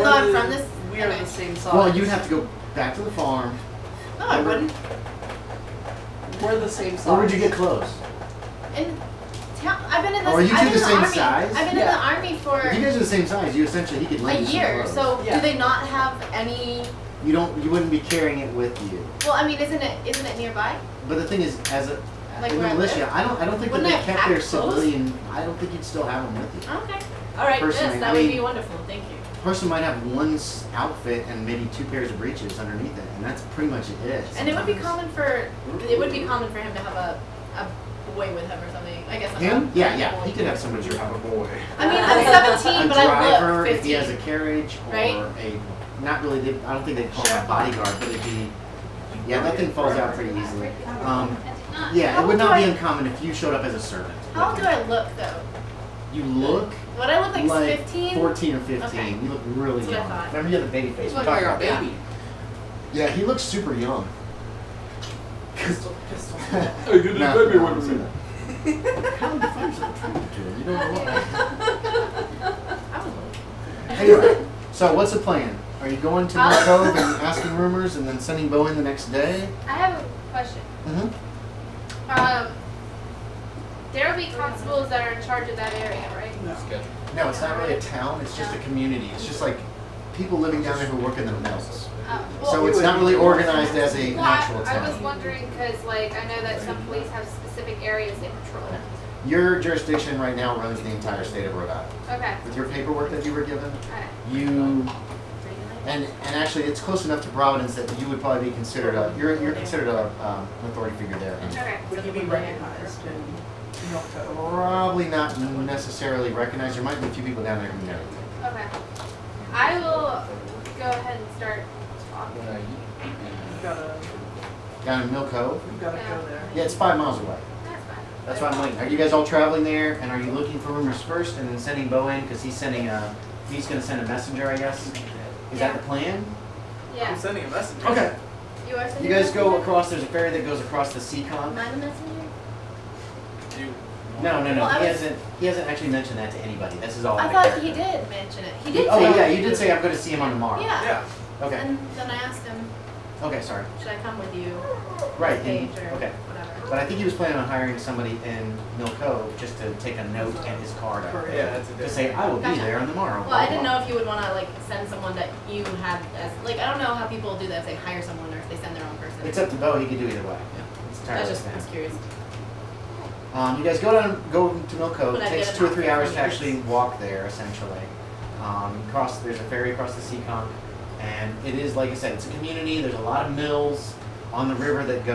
Although I'm from this, we are the same size. Well, you'd have to go back to the farm. No, I wouldn't. We're the same size. Or would you get close? In town, I've been in this. Are you I've two been the in same army. size? I've been in the army for If you guys are the same size, you essentially he could a lend you year. some So clothes. do they not have any? You wouldn't be carrying it with you. Well, I mean, isn't it nearby? But the thing is, as a Like in the where I militia, live? I don't think Wouldn't that I they have kept packed their clothes? civilian. I don't think you'd still have them with you. Okay. All right, Personally, yes, that I would mean- be wonderful. Thank you. Person might have one outfit and maybe 2 pairs of breeches underneath it, and that's pretty much it. And it would be sometimes. common for him to have a boy with him or something. I guess. I'm Him? not- Yeah. He could have somebody But you have a boy. I mean, I'm 17, a but I driver, look 15. if he has a carriage, or Right? not really. I don't think they'd call him a bodyguard, but it'd be. Yeah, that thing falls out pretty easily. Yeah, How it would old not do be I- uncommon if you showed up as a servant. How old do I look though? You look Would I look like 15? 14 or 15. Okay. You look really That's what I young. thought. Remember, you have a baby face. You We look talked like a about that. baby. Yeah, he looks super young. Pistol. Hey, get No, this baby no, with I'm me. saying that. How did you find something to him? You don't know why. I was old. Anyway, so what's the plan? Are you going to North Cove and asking rumors and then sending Bo in the next day? I have a question. Mm-hmm. There will be constables that are in charge of that area, right? No, it's not really a town. It's just a community. It's just like people living down there who work in the mills. So it's not really organized as a Well, actual I was town. wondering because, like, I know that some police have specific areas they patrol. Your jurisdiction right now runs the entire state of Rhode Island. Okay. With your paperwork that you were given, Alright. you and actually it's close enough to Providence that you would probably be considered you're considered an authority figure there. Okay. Would you be recognized in North Cove? Probably not necessarily recognized. There might be a few people down there who know. Okay. I will go ahead and start talking. You gotta Down in Mill Cove. go there. Yeah, it's 5 miles away. That's fine. That's why I'm waiting. Are you guys all traveling there? And are you looking for rumors first and then sending Bo in? Because he's going to send a messenger, I guess. Is that the plan? Yeah. I'm sending a message. Okay. You are You sending guys go messages? across, there's a ferry that goes across the Seacon. Am I the messenger? No. Well, I was- He hasn't actually mentioned that to anybody. This is all I out of thought character. he did mention it. He did Oh, say yeah, it. you did say I'm going to see him on tomorrow. Yeah. Yeah. Okay. And then I asked him, Okay, sorry. should I come with you? Right. Page and- or okay. whatever. But I think he was planning on hiring somebody in Mill Cove just to take a note and his card out. Yeah, that's To say, I will be Gotcha. there on tomorrow. Well, I didn't know if you would want to like send someone that you had as like I don't know how people do that if they hire someone or if they send their own person. It's up to Bo, he could do either way. It's I entirely was up to just him. curious. You guys go to Mill Cove. Would It I takes get 2 or an 3 offer hours from to you? actually walk there, essentially. There's a ferry across the Seacon, and it is, like I said, it's a community. There's a lot of mills on the river that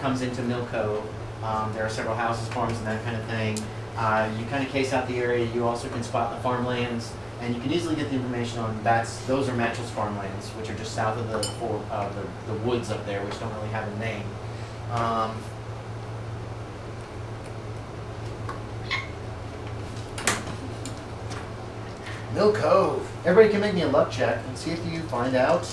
comes into Mill Cove. There are several houses, farms, and that kind of thing. You kind of case out the area. You also can spot the farmlands, and you can easily get the information on those are Matchell's farmlands, which are just south of the woods up there, which don't really have a name. Mill Cove. Everybody can make me a luck check and see if you find out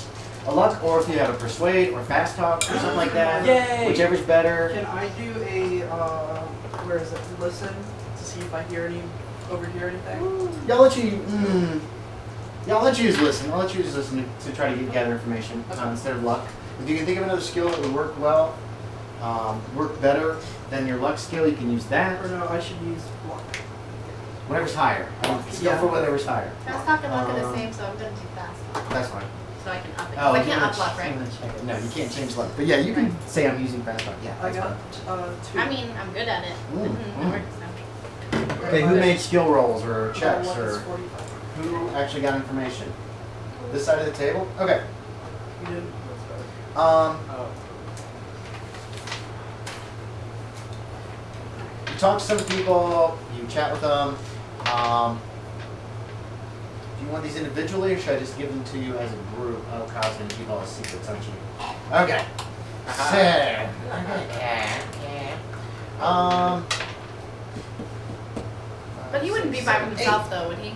a luck, or if you have a persuade or fast talk or something like that. Yay! Whichever's better. Can I do a where is it? Listen to see if I overhear anything. Yeah, I'll let you. Yeah, I'll let you use listen. I'll let you use listen to try to gather information instead of luck. If you can think of another skill that would work well, work better than your luck skill, you can use that. Or no, I should use luck. Whatever's higher. Skill for whatever's higher. Fast talk and luck are the same, so I'm gonna do fast talk. That's fine. So I can up it. 'Cause Oh, I you're can't gonna up luck, right? No, you can't change luck. But yeah, you can say I'm using fast talk. Yeah, I that's got fine. 2. I mean, I'm good at it. Ooh, It works, so. Okay, who made skill rolls or checks One is or 45. who actually got information? This side of the table? Okay. You did. You talk to some people, you chat with them. Do you want these individually, or should I just give them to you as a group? Oh, Kyle's gonna keep all his secrets, aren't you? Okay. But he wouldn't be by himself though, would he?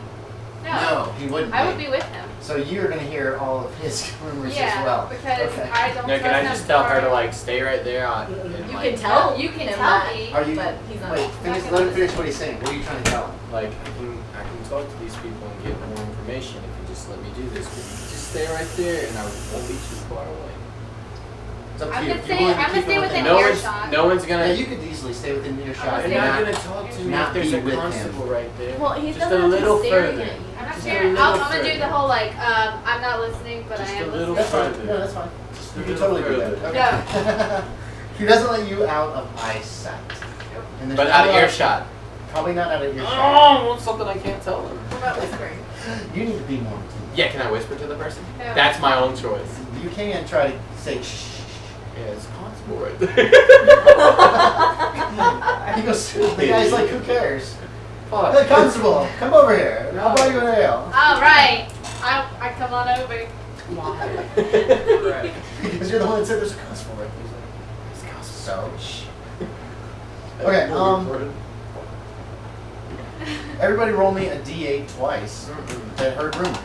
No, he wouldn't. I would be with him. So you're gonna hear all of his rumors Yeah, as well. because Okay. I don't Now, trust can I him just tell her to for- like stay right there on? You can tell. You can him tell that, me. Are you? but he's not. Wait, let him finish what he's saying. What are you trying to tell him? Like I can talk to these people and get more information. information if you just let me do this. But you can just stay right there, and I won't be too far away. It's up to I'm you. gonna If you're stay- willing to I'm gonna keep stay it within No one's, earshot. no one's Yeah, gonna. you could easily stay within earshot. I'm They're gonna not stay- gonna talk to me not if there's be a with him. constable right there. Well, he's just not a gonna be little staring further. at you. I'm not Just a scared. little I'm gonna do further. the whole like, I'm not listening, but Just I a am little listening. That's fine. further. No, that's fine. Just a You can little totally do that. further. Okay. He doesn't let you out of eyesight. And there's But not out a of lot earshot. Probably not out of earshot. Oh, what's something I can't tell them? What about whispering? You need to be more intimate. Yeah, can I whisper to the person? No. That's my own choice. You can try to say shh. Yeah, it's a constable right there. He goes, the guy's like, who cares? Fuck. Hey, constable, come over here. I'll buy you an ale. All right, I come on over. Right. Because you're the one that said there's a constable right there. He's like, "It's a constable." So, shh. Okay, everybody roll me a D8 twice that heard rumors.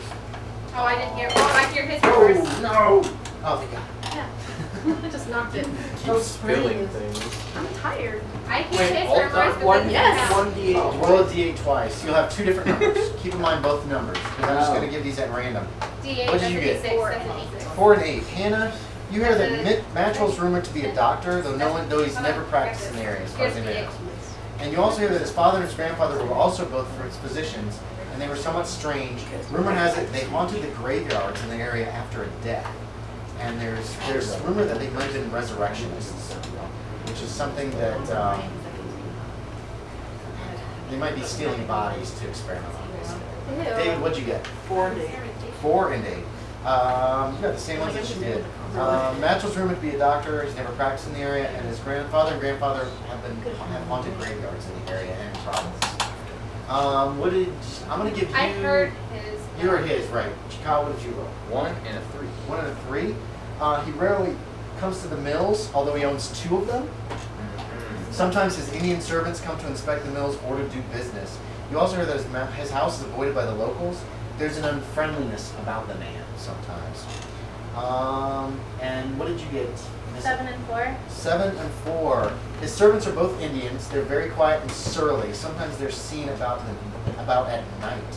Oh, I didn't hear. Oh, I hear his first. No! Oh, thank God. Yeah. I just knocked it. Keep spilling things. I'm tired. I hear Wait, his hold first, on. but One, then Yes. count. one D8. Roll a D8 twice. You'll have two different numbers. Keep in mind both numbers, because I'm just going to give these at random. D8, What that's did a you get? D6, Four. that's a D6. 4 and 8. Hannah, you hear that Maxwell's rumored to be a doctor, though he's never practiced in the area as far as anybody knows. And you also hear that his father and his grandfather were also both physicians, and they were somewhat strange. Rumor has it they haunted the graveyards in the area after a death. And there's rumor that they might have been resurrectionists, which is something that they might be stealing bodies to experiment on, basically. Ew. David, what'd you get? 4 and 8. 4 and 8. You got the same ones that she did. Maxwell's rumored to be a doctor. He's never practiced in the area, and his grandfather and grandfather have haunted graveyards in the area and in Providence. I'm gonna give you. I heard his. You heard his, right? Chicago, what did you roll? 1 and a 3. 1 and a 3. He rarely comes to the mills, although he owns 2 of them. Sometimes his Indian servants come to inspect the mills or to do business. You also hear that his house is avoided by the locals. There's an unfriendliness about the man sometimes. And what did you get? Nissa? 7 and 4. 7 and 4. His servants are both Indians. They're very quiet and surly. Sometimes they're seen about at night.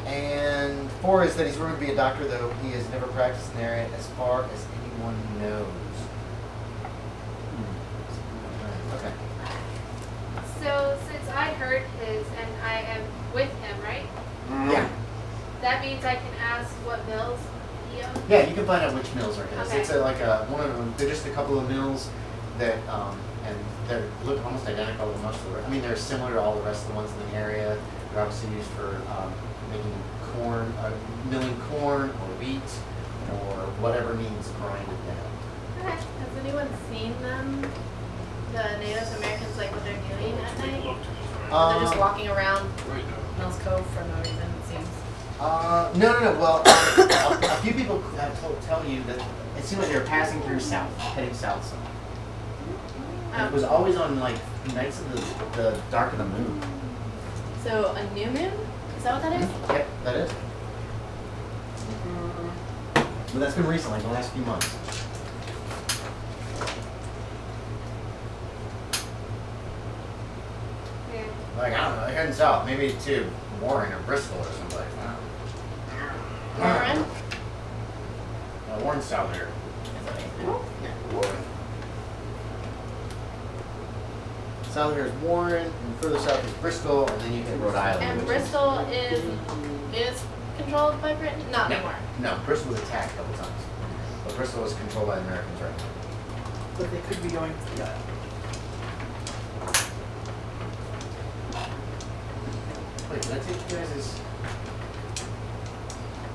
And 4 is that he's rumored to be a doctor, though he has never practiced in the area as far as anyone knows. Okay. So since I heard his and I am with him, right? Yeah. That means I can ask what mills he owns. Yeah, you can find out which mills are his. Okay. It's one of them. They're just a couple of mills that, and they look almost identical to most of the. I mean, they're similar to all the rest of the ones in the area. They're obviously used for making corn, milling corn or wheat or whatever needs grinded down. Okay. Has anyone seen them? The Native Americans, like what they're doing at night? They're just walking around Mills Cove for no reason, it seems. No. Well, a few people have tell you that it seemed like they were passing through south, heading south somewhere. And it was always on like nights of the dark of the moon. So a new moon? Is that what that is? Yep, that is. But that's been recent, like the last few months. Yeah. Like, I don't know, they're heading south, maybe to Warren or Bristol or someplace. Warren? Warren's south here. Yeah, Warren. South here is Warren, and further south is Bristol, and then you hit Rhode Island. And which is- Bristol is controlled by Britain? Not anymore. No, Bristol was attacked a couple times. But Bristol was controlled by the Americans right now. But they could be going to the Wait, did I take you guys'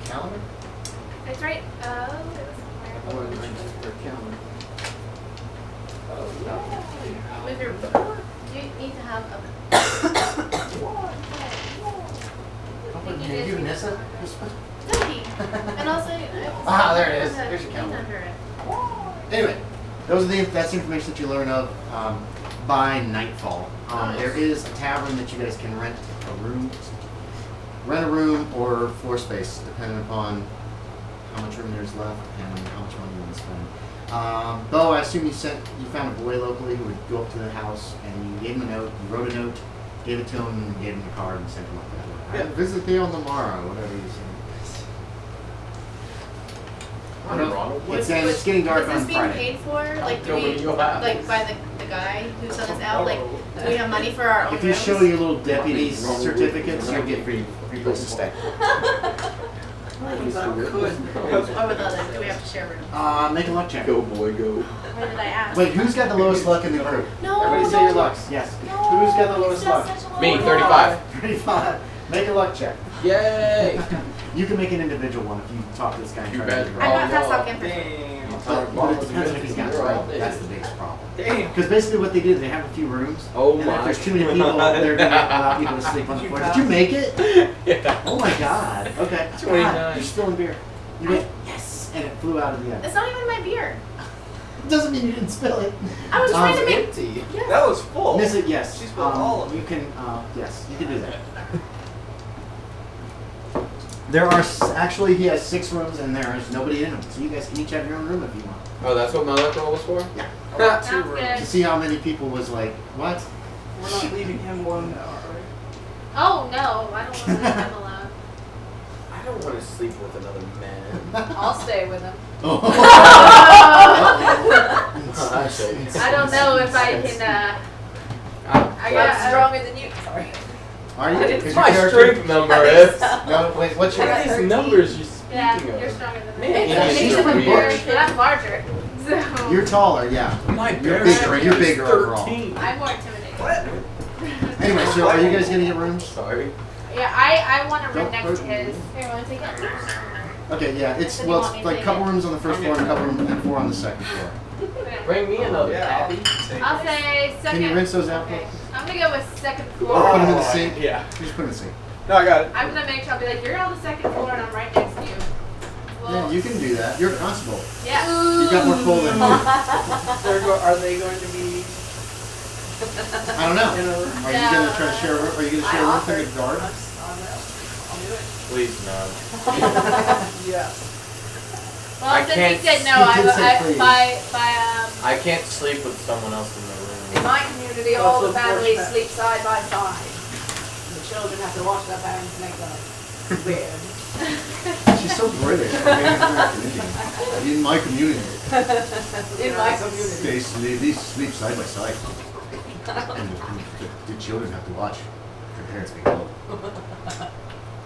calendar? It's right. Oh, it was somewhere. With your book, you need to have a. Hey, you, Nissa? Cookie. And also. There it is. Here's your calendar. Anyway, that's the information that you learn of by nightfall. There is a tavern that you guys can rent a room or floor space, depending upon how much room there's left and how much money you want to spend. Bo, I assume you found a boy locally who would go up to the house and you gave him a note, you wrote a note, gave it to him, and gave him the card and sent him up that way. Visit thee on the morrow, whatever you say. Ronald It's getting dark Is this on being Friday. paid for? Like, do Tell me we, your house. like, by the guy who sent us out? Like, do we have money for our own If you rooms? show your little deputy certificates, you'll get free place to stay. Oh, with others, do we have to share rooms? Make a luck check. Go, boy, go. Where did I ask? Wait, who's got the lowest luck in the group? No, Everybody say your lucks. Yes. No, Who's got the lowest it's luck? just such a Me, low 35. 35. Make a luck check. Yay! You can make an individual one if you talk to this guy. and You try to bet. figure I it out. got fast talk in But it depends on if he's got it right. That's the biggest problem. Damn. Because basically what they do is they have a few rooms. Oh and if my. there's too many people, they're going to allow people to sleep on the floor. Did you make it? Yeah. Oh my god. Okay. 29. God, you're spilling beer. You went, yes! And it flew out of the end. It's not even my beer. It doesn't mean you didn't spill it. I was trying to It's make. empty. Yeah. That was full. Miss it, yes. She spilled all of it. You can, yes, you can do that. There are, actually, he has 6 rooms and there is nobody in them. So you guys can each have your own room if you want. Oh, that's what my luck roll was for? Yeah. Sounds To good. see how many people was like, what? We're not leaving him alone now, are we? Oh no, I don't want to leave him alone. I don't want to sleep with another man. I'll stay with him. Oh. I don't know if I can. I got stronger than you. Sorry. Are you? Is your My character- strength number is. No, wait, what's your... Look at these numbers you're speaking Yeah, of. you're stronger than me. Man, Yeah, she's You're- from Bush. But I'm larger. So You're taller, yeah. My You're bear bigger, strength you're is bigger overall. 13. I'm more intimidating. What? Anyway, so are you guys gonna get rooms? Sorry. Yeah, I want a room Don't next hurt to me. his. Here, want to take it? Okay, yeah, it's, Then you well, want me it's to like a take couple it? rooms on the first floor and a couple rooms and 4 on the second floor. Bring me another Yeah, Abby. I'll say second. Can you rinse those out? Okay. I'm gonna go with second Put floor. them in the sink. Yeah. You just put them in the sink. No, I got it. I'm gonna make sure I'll be like, you're on the second floor and I'm right next to you. Yeah, you can do that. You're a constable. Yeah. You've got more pull than me. Are they going to be I don't know. in a room? Are you gonna try to share a room? Are you gonna share a room with the guard? I'll do it. Please, no. Yes. Well, I since can't- he said no, he did say please. by I can't sleep with someone else in the In room. my community, That's all the families unfortunate. sleep side by side. The children have to wash their hands and make them weird. She's so British. In my community, In my community. they sleep side by side, and the children have to watch their parents being old.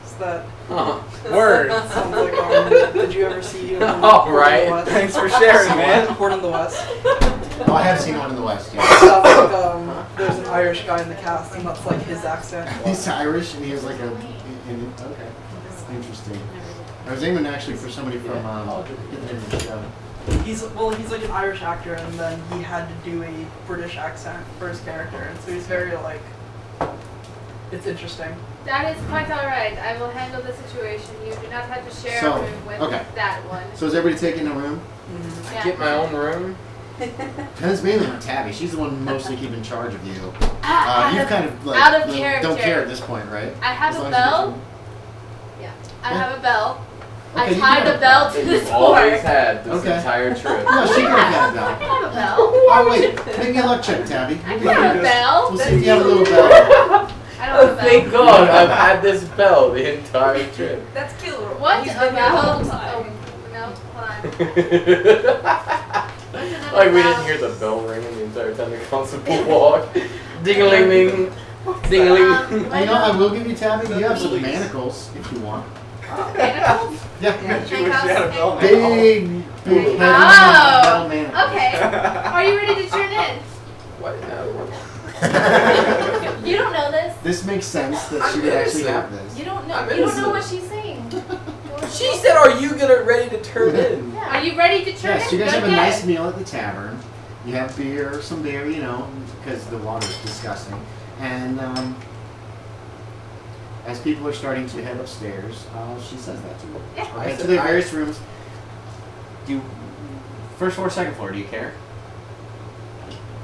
Is that Huh. Word. sounds like did you ever see All right. Port in the West? Thanks for sharing, man. Port in the West. Oh, I have seen one in the West. Yeah. Sounds like there's an Irish guy in the cast and that's like his accent. He's Irish and he has like a. Okay, interesting. I was aiming actually for somebody from get the name of the show. He's like an Irish actor and then he had to do a British accent for his character and so he's very like it's interesting. that is quite alright. I will handle the situation. You do not have to share So, a room with okay. that one. So is everybody taking a room? Mm-hmm. Yeah. Get my own room. Depends mainly on Tabby. She's the one mostly keeping charge of you. Out You've of- kind of like out of don't character. care at this point, right? I have As a long as you bell. get Yeah. I Yeah. have a bell. Okay, I you tied can the bell to the You've always door. had this Okay. entire trip. No, she can have that I bell. have a bell. Oh wait, make me a luck check, Tabby. I can have a bell. We'll see if you have a little bell. I don't have a Oh, bell. thank God I've had this bell the entire trip. That's cute. What He's a been here the whole bell? time. Oh, no, hold on. Like we didn't hear the bell ringing the entire time the constable walked. Ding-a-ling-ling. Ding-a-ling. You know, I will give you Tabby. You have some manacles if you want. Manacles? Yeah. She wish she had a bell now. Big Oh. metal manacles. Okay. Are you ready to turn in? What? No. You don't know this. This makes sense that she I'm would actually innocent. have this. You don't know. I'm You don't know innocent. what she's saying. She said, "Are you ready to turn in?" Are you ready to turn Yes, in? you guys Go have a ahead. nice meal at the tavern. You have beer, some beer, you know, because the water's disgusting. And as people are starting to head upstairs, she says that to you. Yeah. Okay, to their various rooms. First floor, second floor, do you care?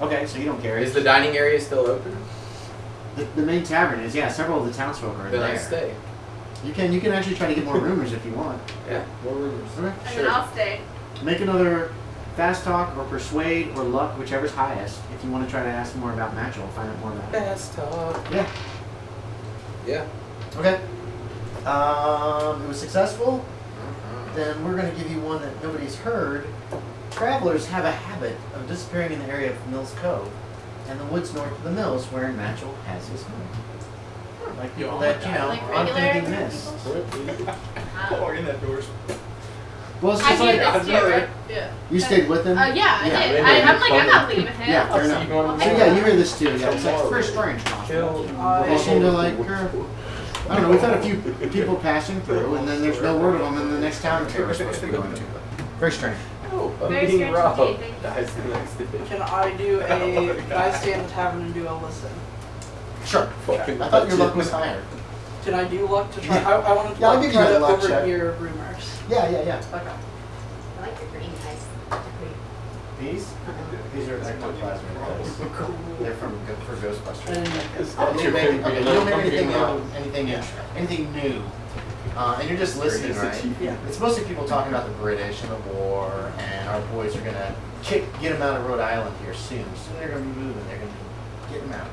Okay, so you don't care. Is the dining area still open? The main tavern is, yeah, several of the townsfolk are Then there. I stay. You can actually try to get more roomers if you want. Yeah, more rumors. Okay. And Sure. then I'll stay. Make another fast talk or persuade or luck, whichever's highest, if you want to try to ask more about Matchell, find out more about it. Fast talk. Yeah. Yeah. Okay. It was successful. Then we're going to give you one that nobody's heard. Travelers have a habit of disappearing in the area of Mills Cove and the woods north of the mills where Matchell has his home. Like people that, Like aren't going to be regular missed. Oh, in that doors. Well, it's I just did like, this year, right? Yeah. you stayed with them? Yeah, I Yeah. did. I'm like, I'm not leaving him. Yeah, fair So enough. you going So to yeah, you hear this too. Yeah, it's like very strange. They seem to like, I don't know, we've had a few people passing through and then there's no word of them in the next town that we're supposed to be going to. Very strange. Very being strange robbed. indeed. Dies the next day. Can I stay in the tavern and do a listen? Sure. Fucking I thought your luck bitches. was higher. Can I do luck to try? Yeah. I want to Yeah, I'll give you try that to luck check. overhear rumors. Yeah. Okay. I like the green eyes. These? These are ectoplasmic dice. They're for Ghostbusters. And You don't have anything new. And you're just listening, right? yeah. It's mostly people talking about the British and the war, and our boys are gonna get them out of Rhode Island here soon. So they're gonna be moving. They're gonna get them out.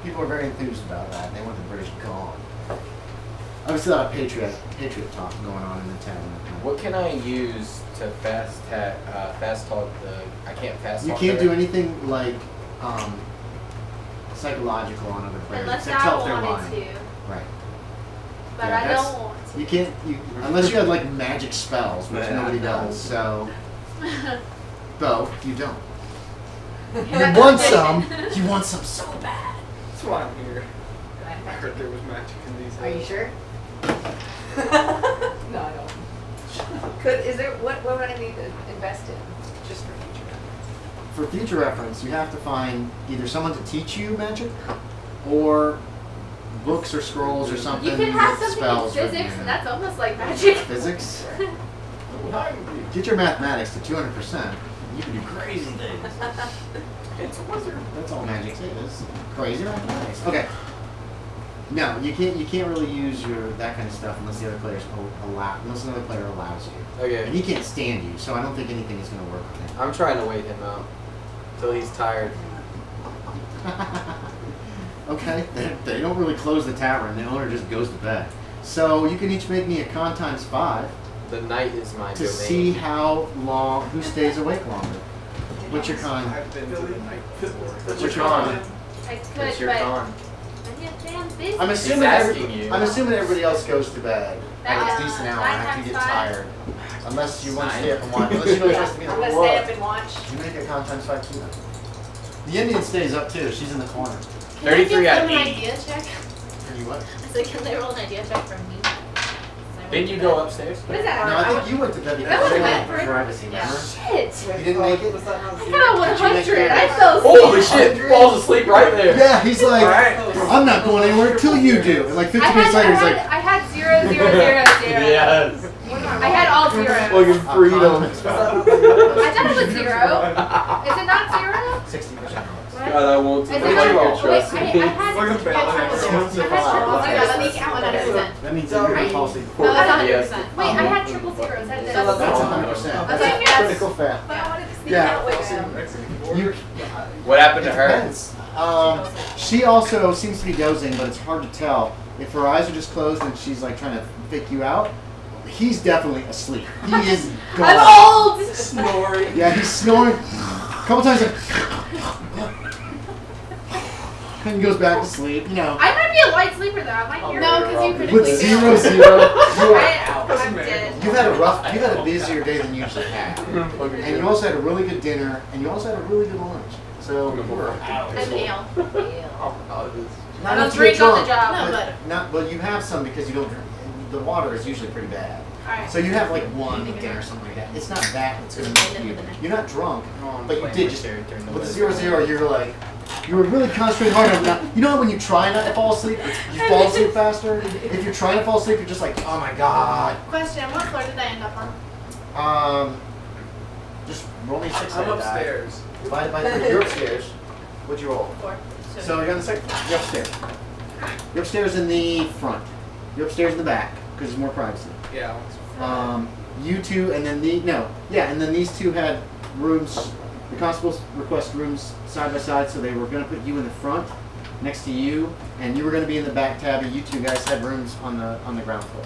People are very enthused about that. They want the British gone. Obviously, a lot of patriot talk going on in the town. What can I use to fast talk the? I can't fast You talk. can't her? do anything like psychological on other players Unless except tell if I they're wanted lying. to, Right. but Yeah, I that's- don't want to. You can't. Unless you had like magic spells, which nobody does. So, though you don't. You want some. You want some so bad. That's why I'm here. I heard there was magic in these. Are you hills. sure? No, I don't. What would I need to invest in? Just for future reference. For future reference, you have to find either someone to teach you magic, or books or scrolls or something. You can have with something in spells written physics, in and it. that's almost like magic. Physics. Get your mathematics to 200%. You can do crazy things. It's a wizard. That's all magic is. Crazy mathematics. Okay. No, you can't really use that kind of stuff unless the other players unless another player allows you. And Okay. he can't stand you, so I don't think anything is going to work with him. I'm trying to wait him out till he's tired. Okay. They don't really close the tavern. The owner just goes to bed. So you can each make me a con times 5 The night is my to domain. see who stays awake longer. What's your con? I've been to the night before. What's your con? I could, What's your but con? I get damn busy. I'm assuming asking you. I'm assuming everybody else goes to bed at a Uh, decent hour 9 after you get times 5. tired. Unless you want to Nine. stay up and watch. Unless you know what has to be I'm there. gonna stay up and watch. You make a con times 5 too then. The Indian stays up too. She's in the corner. Can 33 I out of give them an 80. idea check? Are you what? I said, can they roll an idea check from me? Didn't you go upstairs? What is that? No, I think you went to bed That because was you meant wanted for- privacy, remember? Shit! You didn't make it? Was that not I zero? got a Did you make 100. that? I fell Holy asleep. shit! Falls asleep right there. Yeah, he's like, Alright. I'm not going anywhere until you do. And like 15 minutes later, he's like, I had 0, 0, 0, 0. Yes. I had all zeros. Fucking freedom. I thought it was 0. Is it not 0? 60%. God, I won't Is take it you not? all Wait, trust I me. had We're gonna fail I had it. triple zeros. Let me count 100%. That means that you're going to fall asleep. No, that's Yes. 100%. Wait, I had triple zeros. That's That's 100%. That's Okay, a yes. critical fail. But I wanted to sneak Yeah. out with them. You, What happened it to her? depends. She also seems to be dozing, but it's hard to tell. If her eyes are just closed and she's like trying to fake you out, he's definitely asleep. He is gone. I'm old! Snoring. Yeah, he's snoring. A couple times, and he goes back to sleep. You know, I might be a light sleeper though. I might hear No, it. because you with critically 0, failed. 0, you are, I'm dead. you've had a busier day than you usually have, and you also had a really good dinner, and you also had a really good lunch. So we're out. I'm ale. Not I enough don't to drink get on the drunk, job. No, but not. But you have some because you don't drink. The water is usually pretty bad. Alright. So you have like one with dinner or something like that. It's not that that's gonna make you. You're not drunk, but you did just with the 0, 0. You're like, you were really concentrating hard on that. You know how when you try not to fall asleep, you fall asleep faster. If you're trying to fall asleep, you're just like, oh my god. Question, what floor did I end up on? Just roll me 6 I'm sided die. upstairs. Divided by 3. You're upstairs. What'd you roll? 4. So you're on the second. You're upstairs. You're upstairs in the front. You're upstairs in the back because there's more privacy. Yeah. You two, and then and then these two had rooms. The constables request rooms side by side, so they were going to put you in the front, next to you, and you were going to be in the back, Tabby. You two guys had rooms on the ground floor.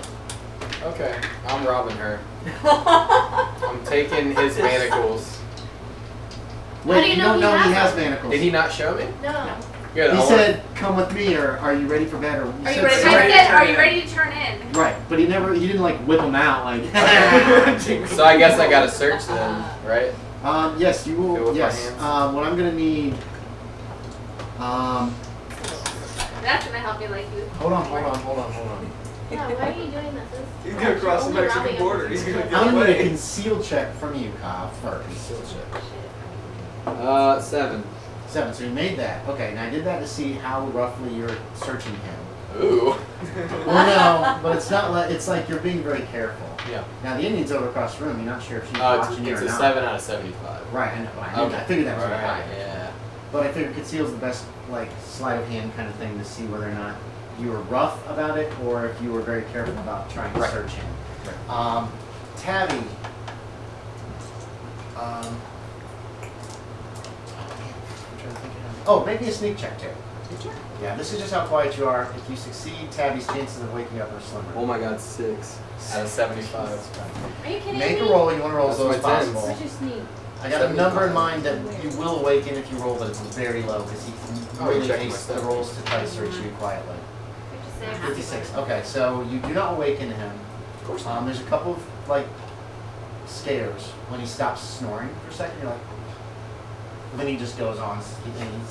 Okay, I'm robbing her. I'm taking his manacles. How do Wait, you you know don't he know he has has them? manacles. Did he not show me? No. Good. He said, "Come with me," or "Are you ready for bed?" Or Are you ready? I something. said, are you ready to turn in? Right, but he didn't like whip them out like. So I guess I gotta search them, right? Yes, you Feel will. with my Yes. hands? What I'm gonna need. That's gonna help me like you. Hold on. Yeah, why are you doing this? He's gonna cross the Only Mexican robbing border. us. He's gonna get I'm gonna need a away. conceal check from you, Kyle, first. Conceal check. 7. 7. So you made that. Okay. Now I did that to see how roughly you're searching him. Ooh. Well, no, but it's not like it's like you're being very careful. Yeah. Now the Indian's over across the room. You're not sure if she's It's watching you or a not. 7 out of 75. Right. I know. I figured that was Right, high. yeah. But I figured conceal's the best like sleight of hand kind of thing to see whether or not you were rough about it or if you were very careful about trying to Right. search him. Right. Tabby. Oh, make me a sneak check too. Yeah, this is just how quiet you are. If you succeed, Tabby's chances of waking up are slimmer. Oh my god, 6 out of 75. Are you kidding Make me? a roll. You want to roll as That's low as my tens. possible. What's your sneak? I got a number in mind that you will awaken if you roll, but it's very low because he Oh, really check my takes the stuff. rolls to try to search you quietly. 56. 56. Okay, so you do not awaken him. Of course. There's a couple of like scares when he stops snoring for a second. You're like, then he just goes on.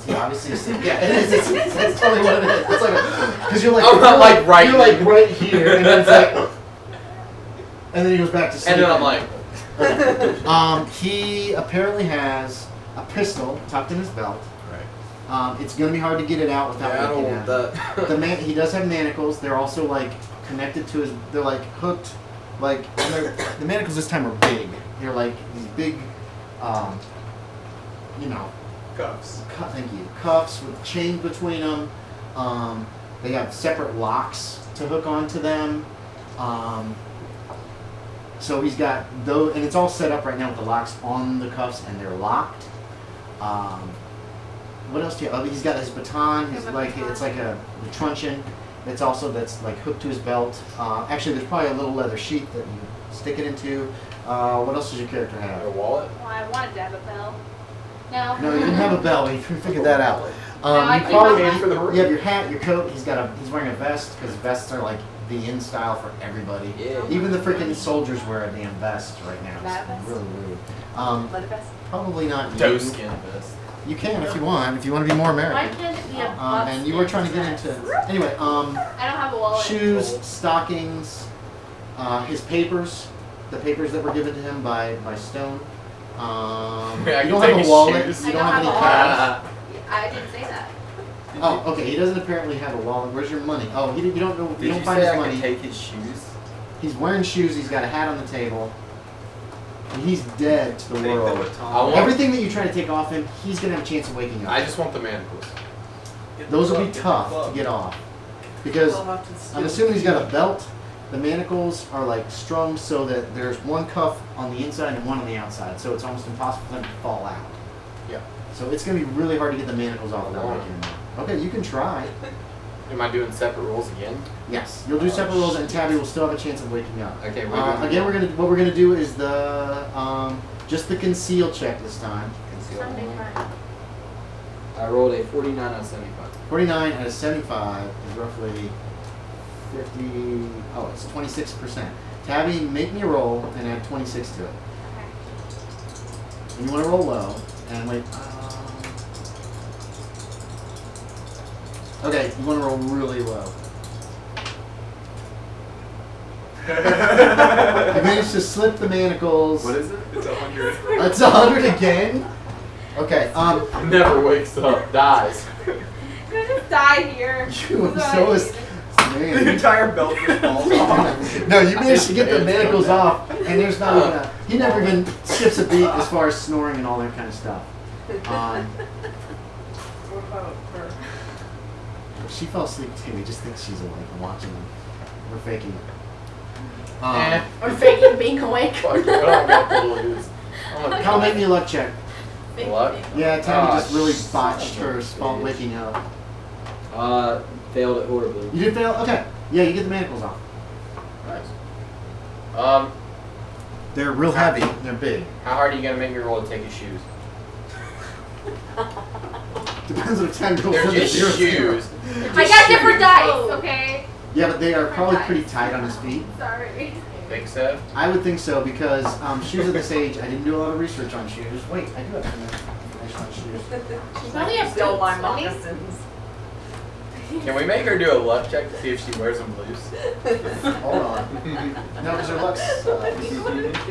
He obviously, yeah, it is. It's totally what it is. It's like because you're like I'm not like right. You're like right here, and then it's like, and then he goes back to sleep. And then I'm like, He apparently has a pistol tucked in his belt. right. It's gonna be hard to get it out without Yeah, I don't waking want him. that. He does have manacles. They're also like connected to his. They're like hooked. Like and the manacles this time are big. They're like these big, Cuffs. thank you, cuffs with chains between them. They have separate locks to hook onto them. So he's got those, and it's all set up right now with the locks on the cuffs, and they're locked. What else do you? Oh, he's got his baton. He's like it's like a truncheon. That's like hooked to his belt. Actually, there's probably a little leather sheath that you stick it into. What else does your character A have? wallet? Well, I wanted to have a bell. No. No, you didn't have a belt. We figured that out. I You keep probably my Paid for the room. you have your hat, your coat. He's wearing a vest because vests are like the in style for everybody. Yeah. Even the freaking soldiers wear a damn vest right now. That It's vest? really weird. Leather vest. Probably not you. Doe skin vest. You can if you want. If you want to be more Why American. can't it be a And you were trying to get into anyway. I don't have a wallet. Shoes, stockings, his papers, the papers that were given to him by Stone. I You can don't take have a his wallet. shoes. You I don't don't have any have a cash. I didn't say that. Oh, okay. He doesn't apparently have a wallet. Where's your money? Oh, you don't know. Did You don't you find say his I money. could take his shoes? He's wearing shoes. He's got a hat on the table. And he's dead to the Make them world. a I Tom. want- Everything that you try to take off him, he's gonna have a chance of waking up. I just want the manacles. Those will be tough to get off because I'll have to steal I'm assuming he's got a belt. The manacles are like strung so that there's one cuff on the inside and one on the outside, so it's almost impossible for them to fall out. Yeah. So it's gonna be really hard to get the manacles off without waking him up. Okay, you can try. Am I doing separate rolls again? Yes, you'll do separate rolls, and Tabby will still have a chance of waking up. Okay, Again, what we're gonna do is the just the conceal check this time. Sunday fun. I rolled a 49 out of 75. 49 out of 75 is roughly 50. Oh, it's 26%. Tabby, make me a roll and add 26 to it. And you want to roll low and wait. Okay, you want to roll really low. You managed to slip the manacles. What is it? It's 100. That's 100 again. Okay. Never wakes up, dies. Could I just die here? You are That's so what I is. need. The Man. entire belt just falls off. No, you managed to get the manacles off, and there's not even a, he never even skips a beat as far as snoring and all that kind of stuff. What about her? She fell asleep too. We just think she's awake and watching them. We're faking it. Eh. Or faking being awake. Fuck, I don't got the lose. Kyle, make me a luck check. Faking Luck? being Yeah, Tabby Ah, just really son botched of a her spot bitch. waking up. Failed it horribly. You did fail? Okay. Yeah, you get the manacles off. Nice. They're real heavy. They're big. How hard are you gonna make me roll to take his shoes? Depends on the tendrils. They're and the just zero. shoes. I got different dice, okay? Yeah, but they are probably Different pretty dice. tight on his feet. Sorry. Think so? I would think so because shoes at this age, I didn't do a lot of research on shoes. Wait, I do have some information on shoes. You probably have Still my boots, don't you? moccasins. Can we make her do a luck check to see if she wears them loose? Hold on. No, because her looks.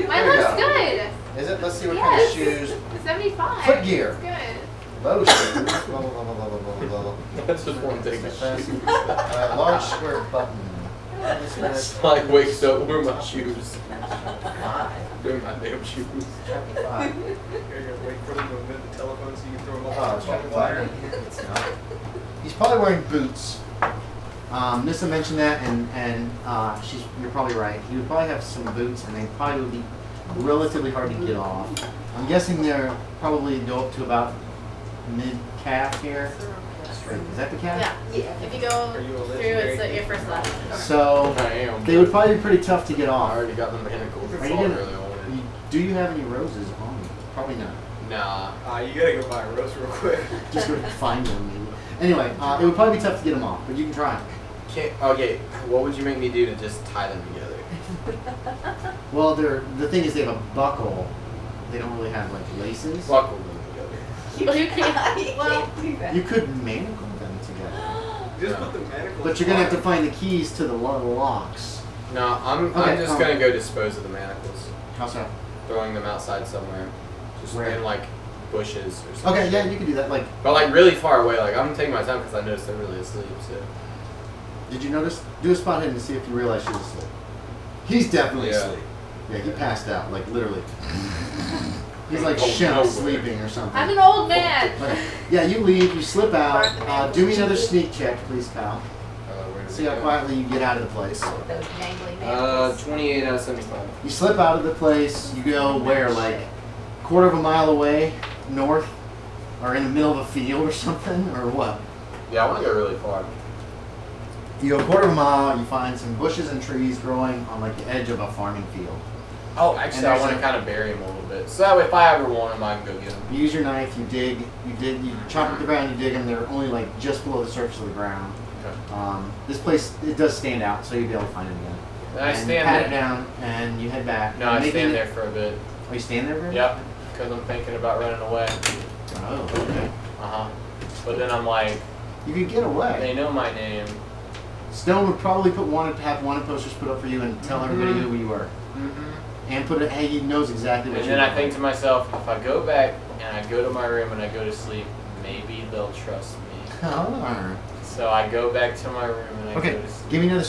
Mine looks good. Is it? Let's see what kind of shoes. 75. Foot gear. It's good. Low shoes. Blah, blah, blah, blah, blah, blah, blah, blah. That's just one thing. Large square button. Like wakes up, where are my shoes? 5. Where are my damn shoes? Chapter 5. You're gonna wait for them to invent the telephone so you can throw them Oh, off chapter the wire. 5. It's not. He's probably wearing boots. Nissa mentioned that, and you're probably right. He would probably have some boots, and they probably would be relatively hard to get off. I'm guessing they're probably go up to about mid-calf here. Is that the calf? Yeah. If you go Are you a through, legendary it's your first left. So I am. they would probably be pretty tough to get I off. already got the manacles. That's Are you all I gonna- really wanted. Do you have any roses on you? Probably not. Nah. You gotta go buy a rose real quick. Just go find one maybe. Anyway, it would probably be tough to get them off, but you can try. Okay, what would you make me do to just tie them together? Well, the thing is they have a buckle. They don't really have like laces. Buckle them together. You can't. Well, do that. You could manacle them together. Just put the manacles But you're gonna have to find the keys to the locks. No, I'm Okay, just gonna go dispose of the manacles. How so? Throwing them outside somewhere. Just Where? in like bushes or something. Okay, yeah, you can do that. Like, But like really far away, like I'm taking my time because I noticed they're really asleep, so. did you notice? Do a spot hidden to see if you realize she's asleep. He's definitely Yeah. asleep. Yeah, he passed out, like literally. He's like Oh, shit no way. sleeping or something. I'm an old man. Okay. Yeah, you leave, you slip Bark the out. man. Do me another sneak check, please, Kyle. Where did See it how go? quietly you get out of the place. Those jangly manacles. 28 out of 75. You slip out of the place, you go where, like, quarter of a mile away, north, or in the middle of a field or something, or what? Yeah, I want to go really far. You go a quarter of a mile, you find some bushes and trees growing on like the edge of a farming field. Oh, actually, And I there's want a- to kind of bury him a little bit, so that way if I ever want him, I can go get him. You use your knife, you dig, you chop up the ground, you dig them, they're only like just below the surface of the ground. Okay. This place, it does stand out, so you'll be able to find it again. Then I and you stand pat it there. down, and you head back. No, I Making stand it- there for a bit. Oh, you stand there for a minute? Yep, because I'm thinking about running away. Oh, okay. But then I'm like, You could get away. they know my name. Stone would probably have wanted posters put up for you and tell everybody Mhm. who you were. Mm-hmm. And put it, hey, he knows exactly what And you then I look think like. to myself, if I go back and I go to my room and I go to sleep, maybe they'll trust me. Oh. So I go back to my room and I Okay, go to sleep. give me another